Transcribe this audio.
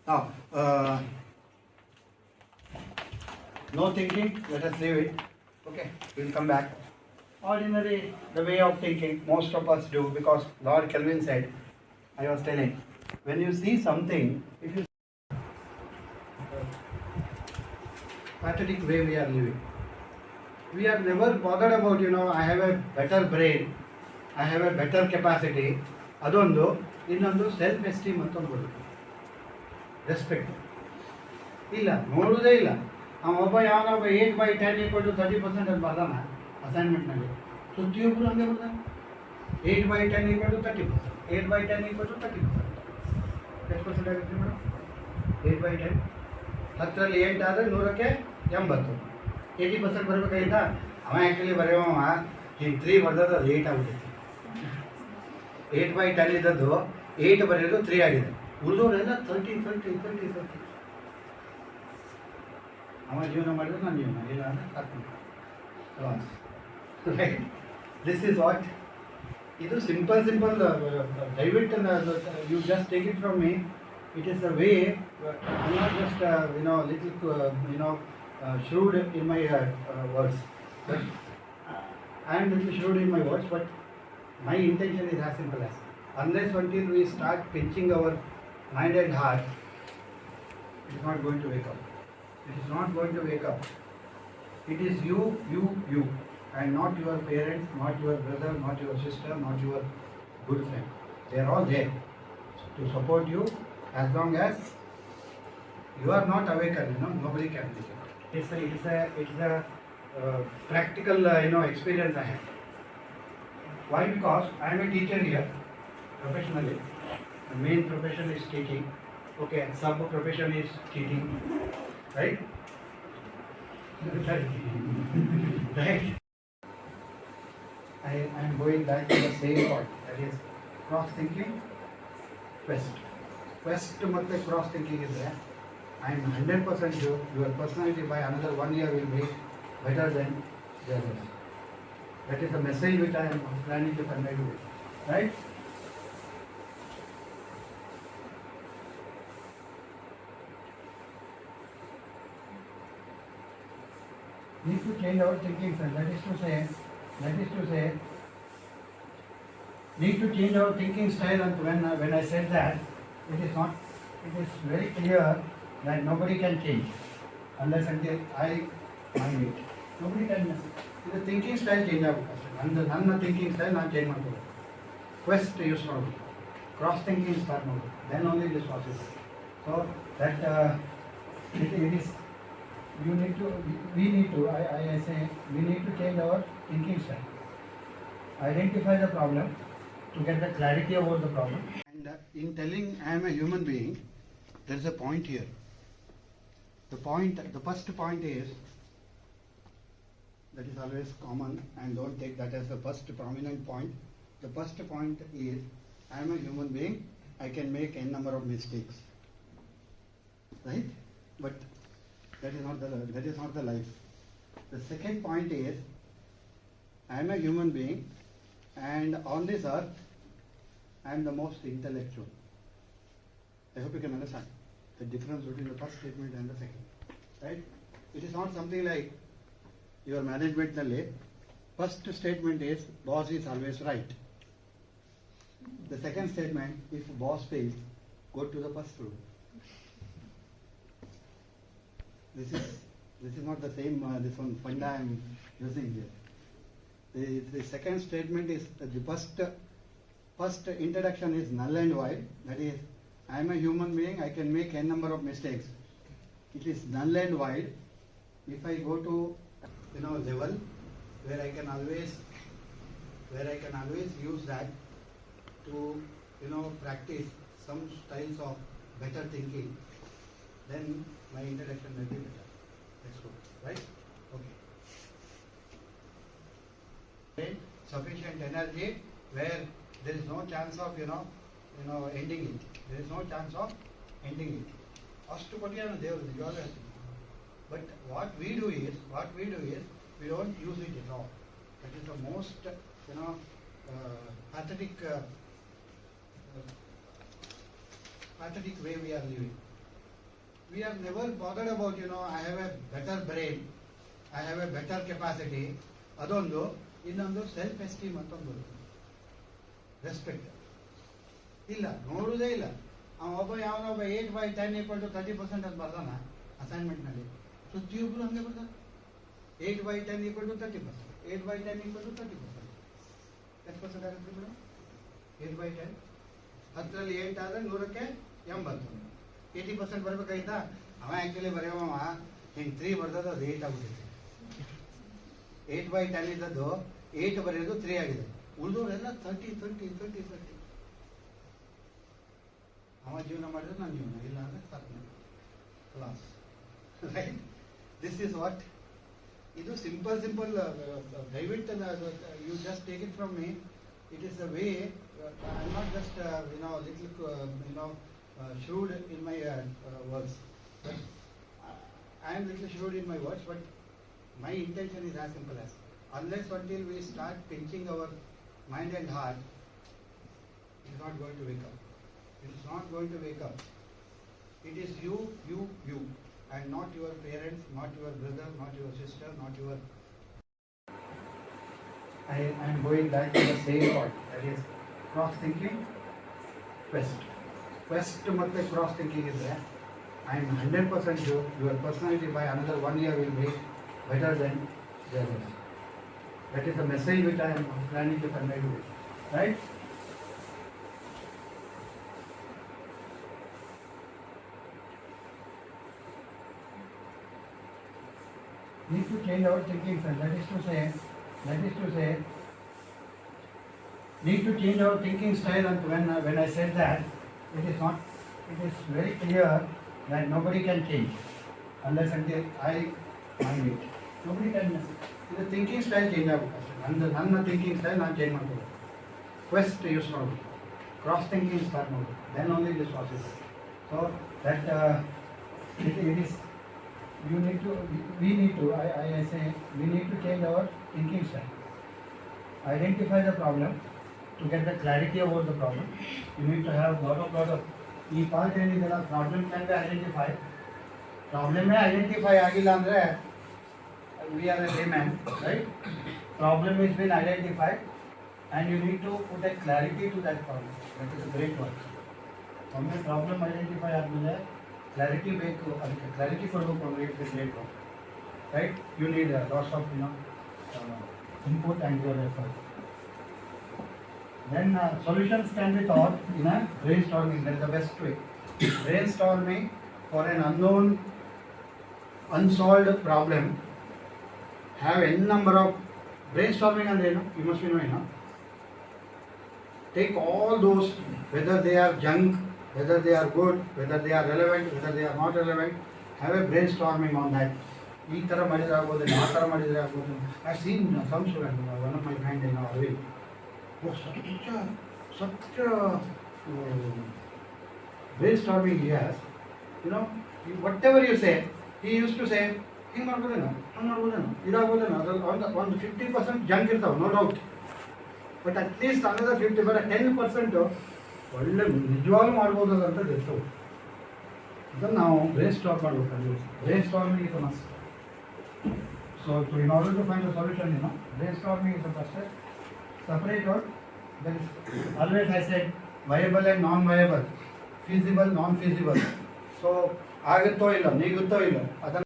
Now, no thinking, let us leave it. Okay, we'll come back. Ordinary, the way of thinking, most of us do, because Lord Kelvin said, I was telling, when you see something, if you pathetic way we are living, we are never bothered about, I have a better brain, I have a better capacity, ಅದೊಂದು ಇನ್ನೊಂದು self esteem ಅಂತ ಒಂದು ಬರುತ್ತೆ, respect ಇಲ್ಲ, ನೋಡುವುದೇ ಇಲ್ಲ. ಒಬ್ಬ ಯಾವನೊಬ್ಬ 8/10 = 30% ಅಂತ ಬರ್ದಾನ ಅಸೈನ್ಮೆಂಟ್ನಲ್ಲಿ, ಪ್ರತಿಯೊಬ್ಬರು ಹಂಗೆ ಬರ್ದಾನೆ. 8/10 = 30%, 8/10 = 30%. ಎಷ್ಟು ಪರ್ಸೆಂಟ್ ಆಗುತ್ತೆ ಮೇಡಮ್? 8/10 10ರಲ್ಲಿ 8 ಆದರೆ 100ಕ್ಕೆ 80, 80% ಬರಬೇಕಾಗಿತ್ತಾ? ಅವ ಆ್ಯಕ್ಚುಲಿ ಬರೆಯುವ ಈ 3 ಬರ್ದದ್ದು ಅದು 8 ಆಗ್ಬಿಟ್ಟಿತ್ತು. 8/10 ಇದ್ದದ್ದು 8 ಬರೆಯೋದು 3 ಆಗಿದೆ. ಉಳಿದವರೆಲ್ಲ 30. ಅವ ಜೀವನ ಮಾಡಿದ್ರೆ ನನ್ನ ಜೀವನ ಇಲ್ಲ ಅಂದರೆ ಸಾಕು. Right, this is what. ಇದು ಸಿಂಪಲ್ ದಯವಿಟ್ಟು you just take it from me. It is the way, I'm not just little shrewd in my words, but I am little shrewd in my words, but my intention is as simple as, unless until we start pinching our mind and heart, it is not going to wake up. It is not going to wake up. It is you, and not your parents, not your brother, not your sister, not your good friend. They are all there to support you. As long as you are not awakened, nobody can do it. It's a practical, experience I have. Why? Because I am a teacher here, professionally. The main profession is teaching. Okay, sub profession is teaching, right? Right. I am going back to the same point. That is cross thinking, quest ಮತ್ತು cross thinking ಇದ್ದರೆ, I am 100% sure your personality by another 1 year will be better than the others. That is the message which I am planning to convey to you, right? Need to change our thinking, sir. That is to say, need to change our thinking style. And when I said that, it is very clear that nobody can change unless until I mind it. Nobody can. The thinking style change agutте. ನನ್ನ thinking style ನಾನು change ಮಾಡ್ಬೋದು. Quest use ಮಾಡಬೇಕು, cross thinking start ಮಾಡಬೇಕು. Then only this possible. So that it is, you need to, we need to, I say, we need to change our thinking style. Identify the problem to get the clarity about the problem. And in telling I am a human being, there is a point here. The first point is, that is always common, and don't take that as the first prominent point. The first point is, I am a human being, I can make n number of mistakes, right? But that is not the life. The second point is, I am a human being, and on this earth I am the most intellectual. I hope you can understand the difference between the first statement and the second, right? It is not something like your management nalli first statement is boss is always right. The second statement, if boss fails, go to the first rule. This is not the same this one funda I am using here. The second statement is the first introduction is null and void. That is, I am a human being, I can make n number of mistakes. It is null and void if I go to level where I can always use that to practice some styles of better thinking. Then my introduction may be better. Let's go, right? Okay. Sufficient energy where there is no chance of ending it. There is no chance of ending it. Ashtu kottiyanu devaru yoga. But what we do is we don't use it at all. That is the most pathetic way we are living. We have never bothered about, I have a better brain, I have a better capacity. ಅದೊಂದು ಇನ್ನೊಂದು self esteem ಅಂತ ಒಂದು respect ಇಲ್ಲ, ನೋಡುವುದೇ ಇಲ್ಲ. ಯಾವನೊಬ್ಬ 8/10 = 30% ಅಂತ ಬರ್ದಾನ ಅಸೈನ್ಮೆಂಟ್ನಲ್ಲಿ. ಪ್ರತಿಯೊಬ್ಬರು ಹಂಗೆ ಬರ್ತಾರೆ. 8/10 = 30%, 8/10 = 30%. ಎಷ್ಟು ಪರ್ಸೆಂಟ್ ಆಗುತ್ತೆ ಮೇಡಮ್? 8/10 10ರಲ್ಲಿ 8 ಆದರೆ 100ಕ್ಕೆ 80. 80% ಬರ್ಬೇಕಾಯ್ತಾ? ಅವ ಆ್ಯಕ್ಚುಲಿ ಬರೆಯವ ಹಿಂಗೆ 3 ಬರ್ದದ್ದು ಅದು 8 ಆಗ್ಬಿಟ್ಟಿದೆ. 8/10 ಇದ್ದದ್ದು 8 ಬರೆಯೋದು 3 ಆಗಿದೆ. ಉಳಿದವರೆಲ್ಲ 30. ಅವ ಜೀವನ ಮಾಡಿದ್ರೆ ನನ್ನ ಜೀವನ, ಇಲ್ಲ ಅಂದರೆ ಸಾಕು class. Right, this is what. ಇದು ಸಿಂಪಲ್ ದಯವಿಟ್ಟು you just take it from me. It is the way. I am not just little shrewd in my words. But I am little shrewd in my words, but my intention is as simple as, unless until we start pinching our mind and heart, it is not going to wake up. It is not going to wake up. It is you, and not your parents, not your brother, not your sister, not your... I am going back to the same point, that is cross thinking, quest ಮತ್ತೆ cross thinking ಇದ್ದರೆ I am 100% sure your personality by another 1 year will be better than the others. That is the message which I am planning to convey to you. Right? Need to change our thinking style. That is to say, need to change our thinking style. And when I said that, it is very clear that nobody can change unless until I mind it. Nobody can. The thinking style change ಆಗುತ್ತೆ. ನನ್ನ thinking style ನಾನು change ಮಾಡ್ಬೋದು. Quest use ಮಾಡ್ಬೋದು, cross thinking start ಮಾಡ್ಬೋದು. Then only it is possible. So that it is, we need to, I say, we need to change our thinking style. Identify the problem. To get the clarity about the problem, you need to have lot of ಈ point ಏನಿದೆಲ್ಲ problem can be identify. ಪ್ರಾಬ್ಲಮೇ identify ಆಗಿಲ್ಲ ಅಂದರೆ we are a layman, right? Problem is been identified and you need to put a clarity to that problem. That is a great work. ಒಮ್ಮೆ problem identify ಆದಮೇಲೆ clarity ಬೇಕು, ಅದಕ್ಕೆ clarity ಕೊಡಬೇಕು ಅಂದರೆ it's a great work, right? You need lots of input and your effort. Then solutions can be thought in a brainstorming. That is the best way. Brainstorming for an unknown, unsolved problem. Have n number of brainstorming and you must be knowing. Take all those, whether they are junk, whether they are good, whether they are relevant, whether they are not relevant. Have a brainstorming on that. ಈ ಥರ ಮಾಡಿದರೆ ಆಗ್ಬೋದು, ಆ ಥರ ಮಾಡಿದರೆ ಆಗ್ಬೋದು. I have seen some students, one of my friends in our way. Such a brainstorming he has. Whatever you say, he used to say, ಹಿಂಗೆ ಮಾಡ್ಬೋದೇನೋ, ಹಂಗೆ ಮಾಡ್ಬೋದೇನೋ, ಇದಾಗ್ಬೋದೇನೋ. ಅದ್ರಲ್ಲಿ ಒಂದು 50% ಜಂಕ್ ಇರ್ತಾವೆ, ನೋ ಡೌಟ್. ಬಟ್ ಅಟ್ಲೀಸ್ಟ್ ಅನ್ನೋದು 50, ಬಟ್ 10% ಒಳ್ಳೆ ನಿಜವಾಗ್ಲೂ ಮಾಡ್ಬೋದು ಅಂತ ಇರ್ತವೆ. ಇದನ್ನು ನಾವು ಬ್ರೈನ್ ಮಾಡಬೇಕು. Brain storming is must. So in order to find a solution, brainstorming is the first step. Separate out. There is always, I said, viable and non-viable, feasible, non-feasible. So ಆಗುತ್ತೋ ಇಲ್ಲ, ನೀಗುತ್ತೋ ಇಲ್ಲ, ಅದನ್ನು